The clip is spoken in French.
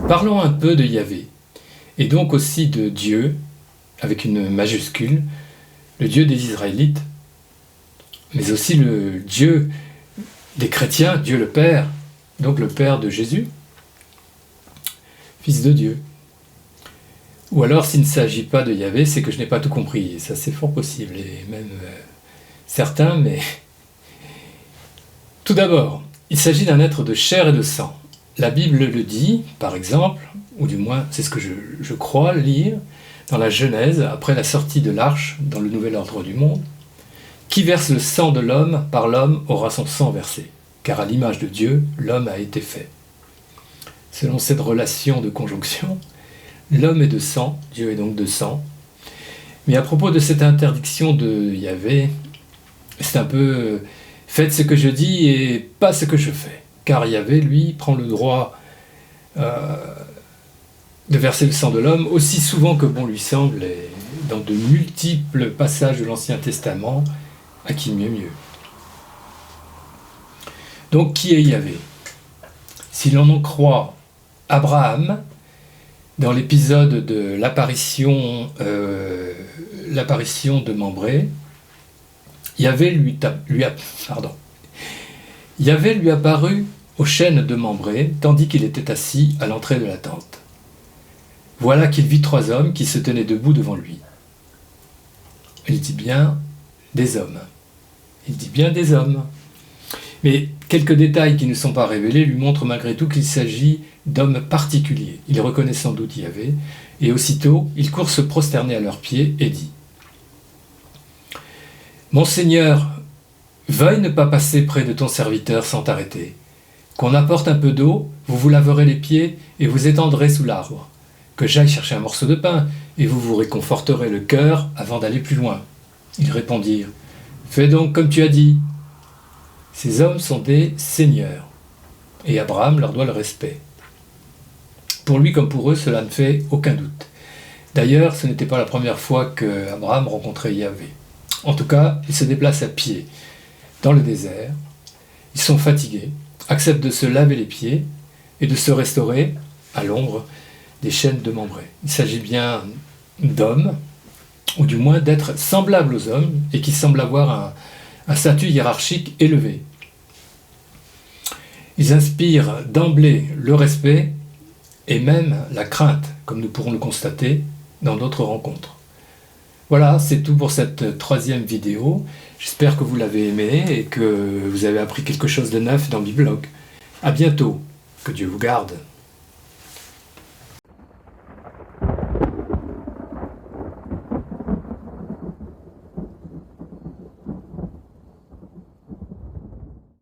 Parlons un peu de Yahvé, et donc aussi de Dieu, avec une majuscule, le Dieu des Israélites, mais aussi le Dieu des chrétiens, Dieu le Père, donc le Père de Jésus, Fils de Dieu. Ou alors, s'il ne s'agit pas de Yahvé, c'est que je n'ai pas tout compris, et ça c'est fort possible, et même certain, mais... Tout d'abord, il s'agit d'un être de chair et de sang. La Bible le dit, par exemple, ou du moins c'est ce que je crois lire, dans la Genèse, après la sortie de l'arche, dans le nouvel ordre du monde, qui verse le sang de l'homme, par l'homme aura son sang versé, car à l'image de Dieu, l'homme a été fait. Selon cette relation de conjonction, l'homme est de sang, Dieu est donc de sang. Mais à propos de cette interdiction de Yahvé, c'est un peu « faites ce que je dis et pas ce que je fais ». Car Yahvé, lui, prend le droit de verser le sang de l'homme aussi souvent que bon lui semble, et dans de multiples passages de l'Ancien Testament, à qui mieux mieux. Donc, qui est Yahvé? Si l'on en croit Abraham, dans l'épisode de l'apparition de Mambré, Yahvé lui apparut au chêne de Mambré, tandis qu'il était assis à l'entrée de la tente. Voilà qu'il vit 3 hommes qui se tenaient debout devant lui. Il dit bien des hommes. Il dit bien des hommes. Mais quelques détails qui ne sont pas révélés lui montrent malgré tout qu'il s'agit d'hommes particuliers. Il reconnaît sans doute Yahvé, et aussitôt il court se prosterner à leurs pieds et dit « Mon Seigneur, veuille ne pas passer près de ton serviteur sans t'arrêter. Qu'on apporte un peu d'eau, vous vous laverez les pieds et vous étendrez sous l'arbre. Que j'aille chercher un morceau de pain et vous vous réconforterez le cœur avant d'aller plus loin. » Ils répondirent « Fais donc comme tu as dit. » Ces hommes sont des seigneurs, et Abraham leur doit le respect. Pour lui comme pour eux, cela ne fait aucun doute. D'ailleurs, ce n'était pas la première fois qu'Abraham rencontrait Yahvé. En tout cas, il se déplace à pied, dans le désert. Ils sont fatigués, acceptent de se laver les pieds et de se restaurer à l'ombre des chênes de Mambré. Il s'agit bien d'hommes, ou du moins d'êtres semblables aux hommes et qui semblent avoir un statut hiérarchique élevé. Ils inspirent d'emblée le respect et même la crainte, comme nous pourrons le constater dans d'autres rencontres. Voilà, c'est tout pour cette 3e vidéo. J'espère que vous l'avez aimé et que vous avez appris quelque chose de neuf dans Biblog. À bientôt, que Dieu vous garde.